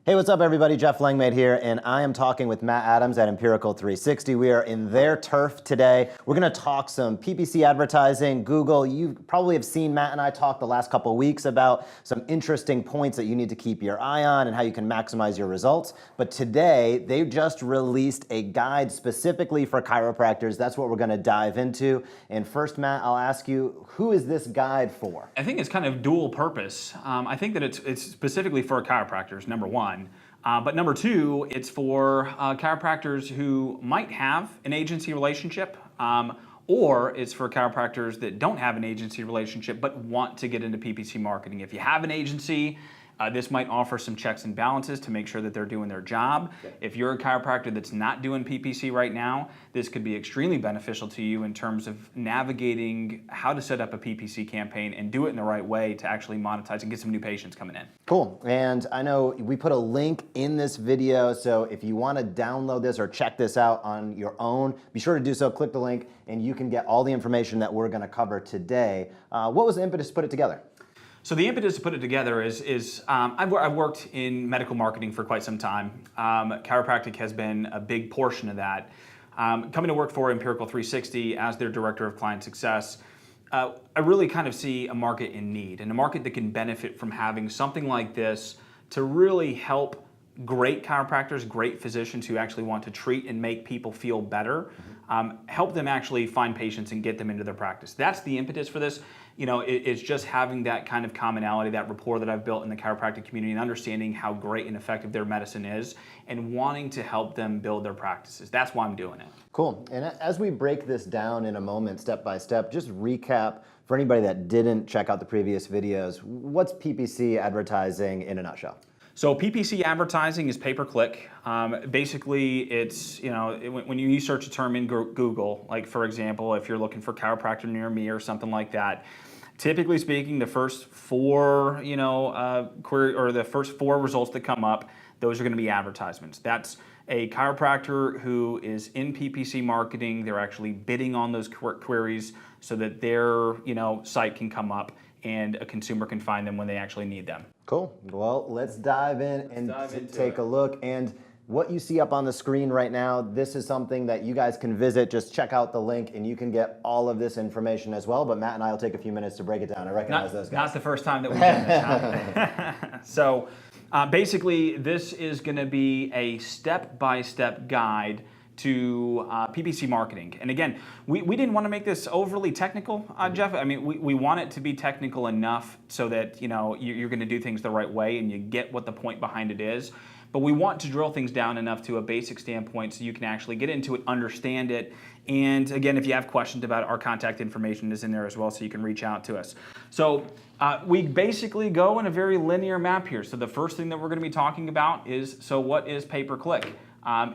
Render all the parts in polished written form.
Hey, what's up everybody? Jeff Langmaid here, and I am talking with Matt Adams at Empirical 360. We are in their turf today. We're gonna talk some PPC advertising, Google. You probably have seen Matt and I talk the last couple of weeks about some interesting points that you need to keep your eye on and how you can maximize your results. But today, they just released a guide specifically for chiropractors. That's what we're gonna dive into. And first, Matt, I'll ask you, who is this guide for? I think it's kind of dual purpose. I think that it's specifically for chiropractors, number one. But number two, it's for chiropractors who might have an agency relationship, or it's for chiropractors that don't have an agency relationship but want to get into PPC marketing. If you have an agency, this might offer some checks and balances to make sure that they're doing their job. Okay. If you're a chiropractor that's not doing PPC right now, this could be extremely beneficial to you in terms of navigating how to set up a PPC campaign and do it in the right way to actually monetize and get some new patients coming in. Cool, and I know we put a link in this video, so if you want to download this or check this out on your own, be sure to do so, click the link, and you can get all the information that we're going to cover today. What was the impetus to put it together? So the impetus to put it together is I've worked in medical marketing for quite some time. Chiropractic has been a big portion of that. Coming to work for Empirical 360 as their Director of Client Success, I really kind of see a market in need and a market that can benefit from having something like this to really help great chiropractors, great physicians who actually want to treat and make people feel better, help them actually find patients and get them into their practice. That's the impetus for this. You know, it's just having that kind of commonality, that rapport that I've built in the chiropractic community and understanding how great and effective their medicine is and wanting to help them build their practices. That's why I'm doing it. Cool. And as we break this down in a moment, step by step, just recap for anybody that didn't check out the previous videos, what's PPC advertising in a nutshell? So PPC advertising is pay-per-click. Basically, it's, you know, when you search a term in Google, like for example, if you're looking for chiropractor near me or something like that, typically speaking, the first four, query or the first four results that come up, those are going to be advertisements. That's a chiropractor who is in PPC marketing. They're actually bidding on those queries so that their, site can come up and a consumer can find them when they actually need them. Cool. Well, let's dive in and take a look. And what you see up on the screen right now, this is something that you guys can visit. Just check out the link and you can get all of this information as well. But Matt and I will take a few minutes to break it down. I recognize those guys. Not the first time that we've done this. So basically, this is going to be a step-by-step guide to PPC marketing. And again, we didn't want to make this overly technical, Jeff. I mean, we want it to be technical enough so that you're going to do things the right way and you get what the point behind it is. But we want to drill things down enough to a basic standpoint so you can actually get into it, understand it. And again, if you have questions about it, our contact information is in there as well, so you can reach out to us. So we basically go in a very linear map here. So the first thing that we're going to be talking about is, so what is pay-per-click?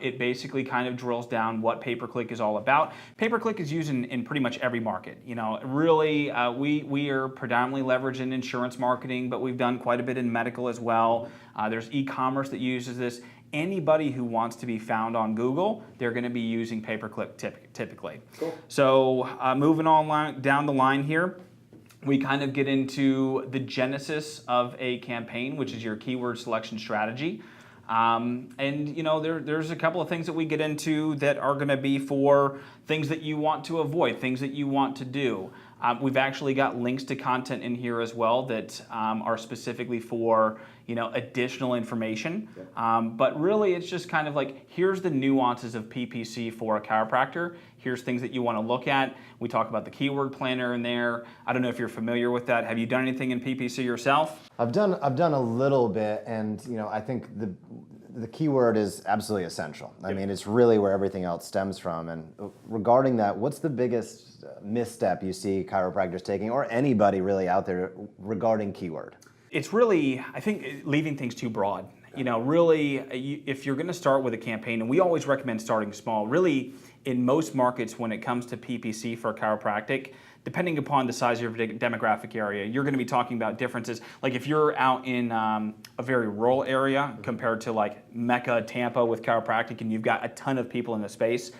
It basically kind of drills down what pay-per-click is all about. Pay-per-click is used in pretty much every market. Really, we are predominantly leveraging insurance marketing, but we've done quite a bit in medical as well. There's e-commerce that uses this. Anybody who wants to be found on Google, they're going to be using pay-per-click typically. Cool. So moving on down the line here, we kind of get into the genesis of a campaign, which is your keyword selection strategy. There's a couple of things that we get into that are going to be for things that you want to avoid, things that you want to do. We've actually got links to content in here as well that are specifically for additional information. Okay. But really, it's just kind of like, here's the nuances of PPC for a chiropractor. Here's things that you want to look at. We talk about the keyword planner in there. I don't know if you're familiar with that. Have you done anything in PPC yourself? I've done a little bit, and I think the keyword is absolutely essential. I mean, it's really where everything else stems from. And regarding that, what's the biggest misstep you see chiropractors taking, or anybody really out there, regarding keyword? It's really, I think, leaving things too broad. Really, if you're going to start with a campaign, and we always recommend starting small, really, in most markets when it comes to PPC for chiropractic, depending upon the size of your demographic area, you're going to be talking about differences. Like if you're out in a very rural area compared to like Mecca, Tampa with chiropractic, and you've got a ton of people in the space,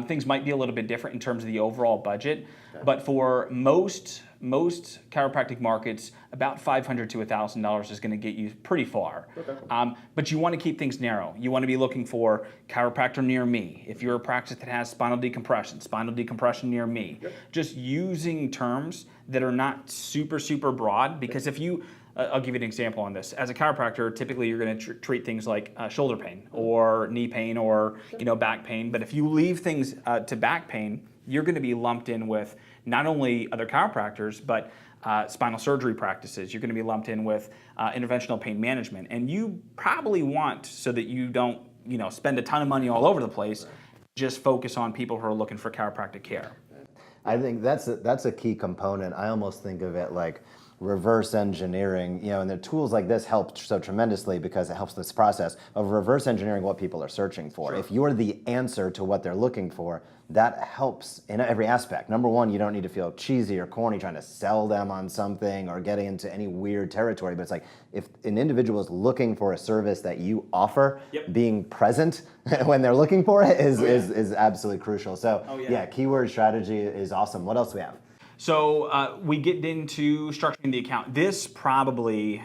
things might be a little bit different in terms of the overall budget. Okay. But for most most chiropractic markets, about $500 to $1,000 is going to get you pretty far. Okay. But you want to keep things narrow. You want to be looking for chiropractor near me. If you're a practice that has spinal decompression near me. Yep. Just using terms that are not super, super broad, because if you, I'll give you an example on this. As a chiropractor, typically you're going to treat things like shoulder pain or knee pain or back pain. But if you leave things to back pain, you're going to be lumped in with not only other chiropractors, but spinal surgery practices. You're going to be lumped in with interventional pain management. And you probably want, so that you don't spend a ton of money all over the place, just focus on people who are looking for chiropractic care. I think that's a key component. I almost think of it like reverse engineering, and the tools like this help so tremendously because it helps this process of reverse engineering what people are searching for. Sure. If you're the answer to what they're looking for, that helps in every aspect. Number one, you don't need to feel cheesy or corny trying to sell them on something or getting into any weird territory, but it's like if an individual is looking for a service that you offer, being present when they're looking for it is absolutely crucial. So keyword strategy is awesome. What else do we have? So we get into structuring the account. This probably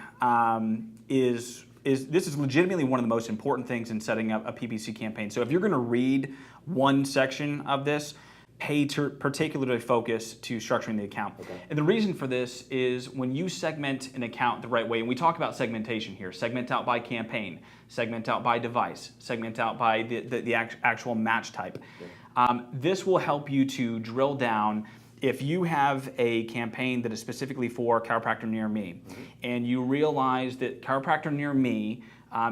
is legitimately one of the most important things in setting up a PPC campaign. So if you're going to read one section of this, pay particularly focus to structuring the account. Okay. And the reason for this is when you segment an account the right way, and we talk about segmentation here, segment out by campaign, segment out by device, segment out by the actual match type. Okay. This will help you to drill down. If you have a campaign that is specifically for chiropractor near me, and you realize that chiropractor near me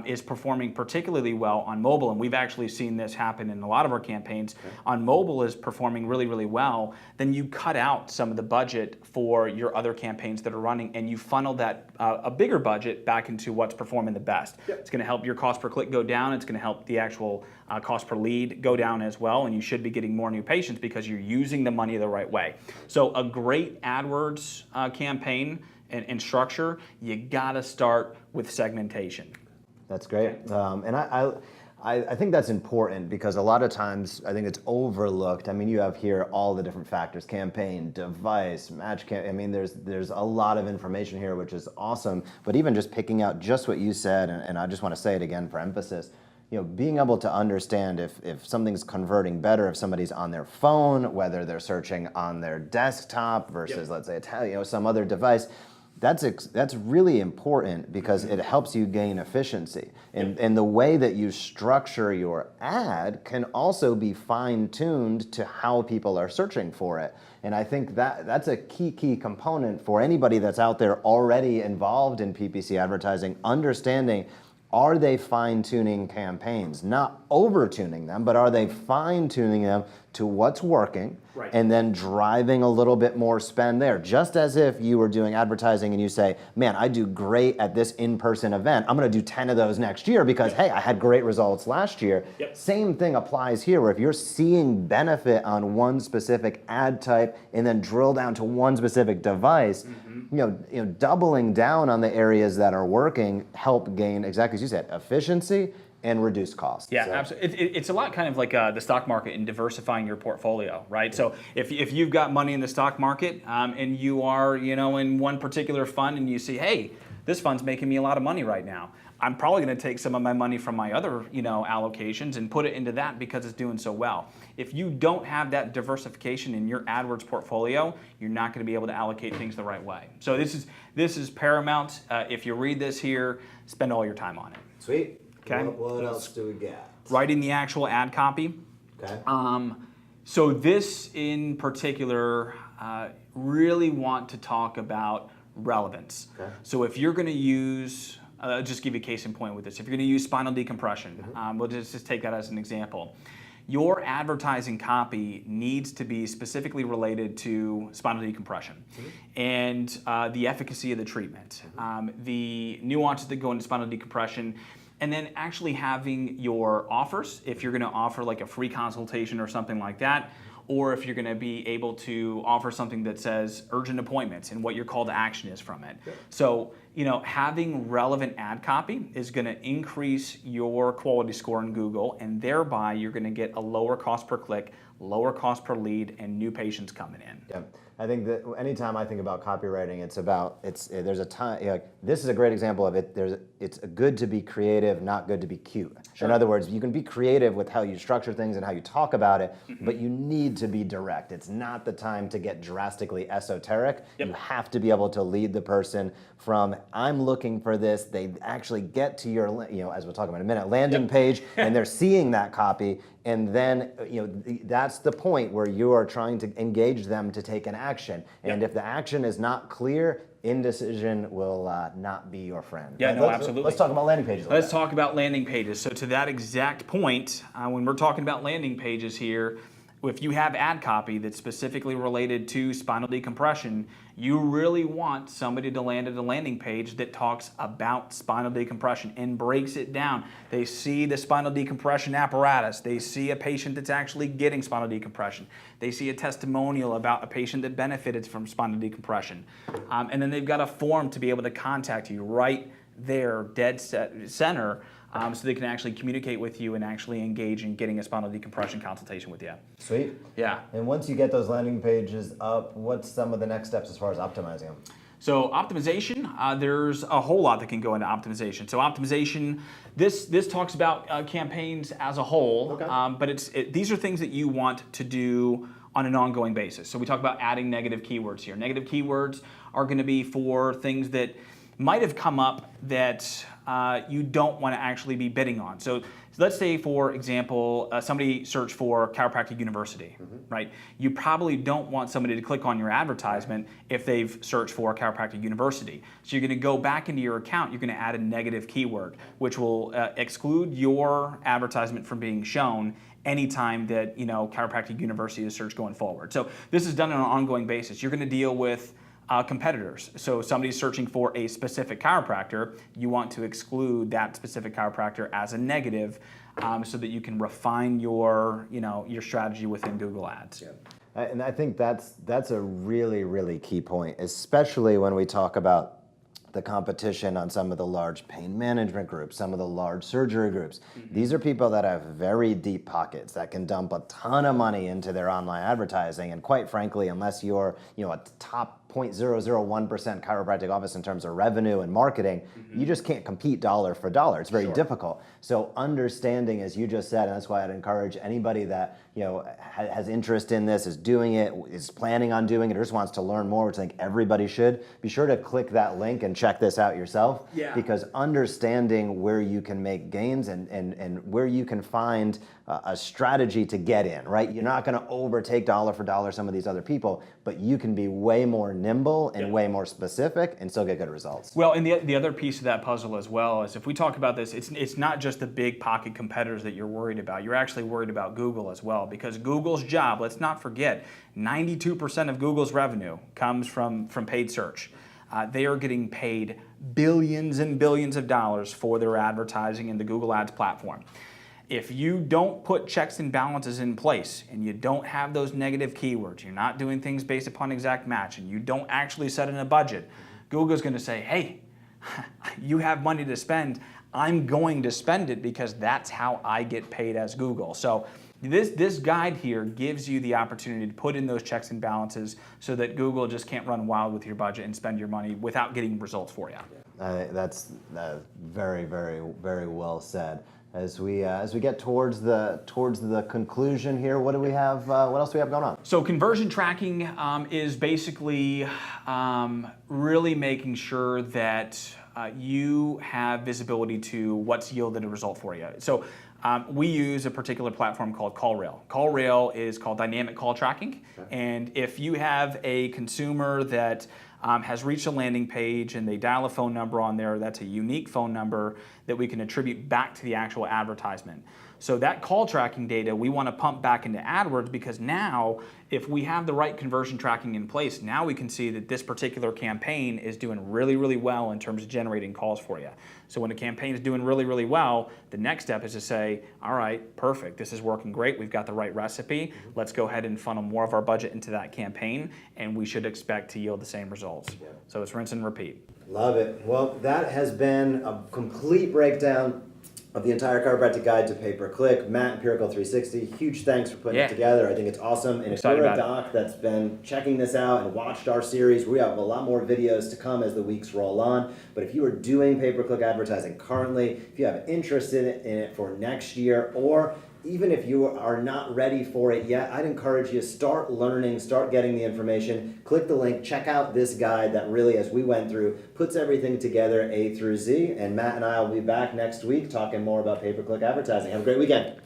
is performing particularly well on mobile, and we've actually seen this happen in a lot of our campaigns, on mobile is performing really, really well, then you cut out some of the budget for your other campaigns that are running, and you funnel that a bigger budget back into what's performing the best. Yep. It's going to help your cost per click go down. It's going to help the actual cost per lead go down as well, and you should be getting more new patients because you're using the money the right way. So a great AdWords campaign and structure, you got to start with segmentation. That's great. And I think that's important because a lot of times I think it's overlooked. I mean, you have here all the different factors: campaign, device, match. I mean, there's a lot of information here, which is awesome. But even just picking out just what you said, and I just want to say it again for emphasis, being able to understand if something's converting better, if somebody's on their phone, whether they're searching on their desktop versus, let's say, some other device. That's really important because it helps you gain efficiency. And the way that you structure your ad can also be fine-tuned to how people are searching for it. And I think that's a key component for anybody that's out there already involved in PPC advertising, understanding, are they fine-tuning campaigns? Not over-tuning them, but are they fine-tuning them to what's working, and then driving a little bit more spend there? Just as if you were doing advertising and you say, man, I do great at this in-person event. I'm going to do 10 of those next year because, hey, I had great results last year. Yep. Same thing applies here, where if you're seeing benefit on one specific ad type and then drill down to one specific device, doubling down on the areas that are working help gain, exactly as you said, efficiency and reduce costs. Yeah, absolutely. It's a lot kind of like the stock market and diversifying your portfolio, right? So if you've got money in the stock market and you are, in one particular fund and you see, hey, this fund's making me a lot of money right now, I'm probably going to take some of my money from my other, allocations and put it into that because it's doing so well. If you don't have that diversification in your AdWords portfolio, you're not going to be able to allocate things the right way. So this is paramount. If you read this here, spend all your time on it. Sweet. Okay. What else do we get? Writing the actual ad copy. Okay. So this in particular, really want to talk about relevance. Okay. So if you're going to use, just give you a case in point with this. If you're going to use spinal decompression, we'll just take that as an example. Your advertising copy needs to be specifically related to spinal decompression and the efficacy of the treatment, the nuances that go into spinal decompression, and then actually having your offers, if you're going to offer like a free consultation or something like that, or if you're going to be able to offer something that says urgent appointments and what your call to action is from it. Yep. So, having relevant ad copy is going to increase your quality score in Google, and thereby you're going to get a lower cost per click, lower cost per lead, and new patients coming in. Yeah. I think that anytime I think about copywriting, there's a time, this is a great example of it. It's good to be creative, not good to be cute. Sure. In other words, you can be creative with how you structure things and how you talk about it, but you need to be direct. It's not the time to get drastically esoteric. Yep. You have to be able to lead the person from, I'm looking for this, they actually get to your, as we'll talk about in a minute, landing page, and they're seeing that copy, and then that's the point where you are trying to engage them to take an action. And if the action is not clear, indecision will not be your friend. Yeah, no, absolutely. Let's talk about landing pages. Let's talk about landing pages. So to that exact point, when we're talking about landing pages here, if you have ad copy that's specifically related to spinal decompression, you really want somebody to land at a landing page that talks about spinal decompression and breaks it down. They see the spinal decompression apparatus. They see a patient that's actually getting spinal decompression. They see a testimonial about a patient that benefited from spinal decompression. And then they've got a form to be able to contact you right there, dead center, so they can actually communicate with you and actually engage in getting a spinal decompression consultation with you. Sweet. Yeah. And once you get those landing pages up, what's some of the next steps as far as optimizing them? So optimization, there's a whole lot that can go into optimization. So optimization, this talks about campaigns as a whole, but these are things that you want to do on an ongoing basis. So we talk about adding negative keywords here. Negative keywords are going to be for things that might have come up that you don't want to actually be bidding on. So let's say, for example, somebody searched for Chiropractic University, right? You probably don't want somebody to click on your advertisement if they've searched for Chiropractic University. So you're going to go back into your account, you're going to add a negative keyword, which will exclude your advertisement from being shown anytime that Chiropractic University is searched going forward. So this is done on an ongoing basis. You're going to deal with competitors. So somebody's searching for a specific chiropractor, you want to exclude that specific chiropractor as a negative, so that you can refine your strategy within Google Ads. Yeah. And I think that's a really, really key point, especially when we talk about the competition on some of the large pain management groups, some of the large surgery groups. These are people that have very deep pockets that can dump a ton of money into their online advertising. And quite frankly, unless you're a top 0.001% chiropractic office in terms of revenue and marketing, you just can't compete dollar for dollar. It's very difficult. So understanding, as you just said, and that's why I'd encourage anybody that has interest in this, is doing it, is planning on doing it, or just wants to learn more, which I think everybody should, be sure to click that link and check this out yourself. Yeah. Because understanding where you can make gains and where you can find a strategy to get in, right? You're not going to overtake dollar for dollar some of these other people, but you can be way more nimble and way more specific and still get good results. Well, and the other piece of that puzzle as well is, if we talk about this, it's not just the big pocket competitors that you're worried about. You're actually worried about Google as well, because Google's job, let's not forget, 92% of Google's revenue comes from paid search. They are getting paid billions and billions of dollars for their advertising in the Google Ads platform. If you don't put checks and balances in place, and you don't have those negative keywords, you're not doing things based upon exact match, and you don't actually set in a budget, Google's going to say, hey, you have money to spend, I'm going to spend it because that's how I get paid as Google. So this guide here gives you the opportunity to put in those checks and balances so that Google just can't run wild with your budget and spend your money without getting results for you. That's very, very, very well said. As we get towards the conclusion here, what do we have? What else do we have going on? So conversion tracking is basically really making sure that you have visibility to what's yielded a result for you. So we use a particular platform called CallRail. CallRail is called dynamic call tracking, and if you have a consumer that has reached a landing page and they dial a phone number on there, that's a unique phone number that we can attribute back to the actual advertisement. So that call tracking data we want to pump back into AdWords, because now if we have the right conversion tracking in place, now we can see that this particular campaign is doing really, really well in terms of generating calls for you. So when a campaign is doing really, really well, the next step is to say, all right, perfect, this is working great, we've got the right recipe, let's go ahead and funnel more of our budget into that campaign, and we should expect to yield the same results. So it's rinse and repeat. Love it. Well, that has been a complete breakdown of the entire chiropractic guide to pay-per-click. Matt, Empirical 360, huge thanks for putting it together. I think it's awesome. And if you're a doc that's been checking this out and watched our series, we have a lot more videos to come as the weeks roll on. But if you are doing pay-per-click advertising currently, if you have interest in it for next year, or even if you are not ready for it yet, I'd encourage you to start learning, start getting the information, click the link, check out this guide that really, as we went through, puts everything together A through Z. And Matt and I will be back next week talking more about pay-per-click advertising. Have a great weekend.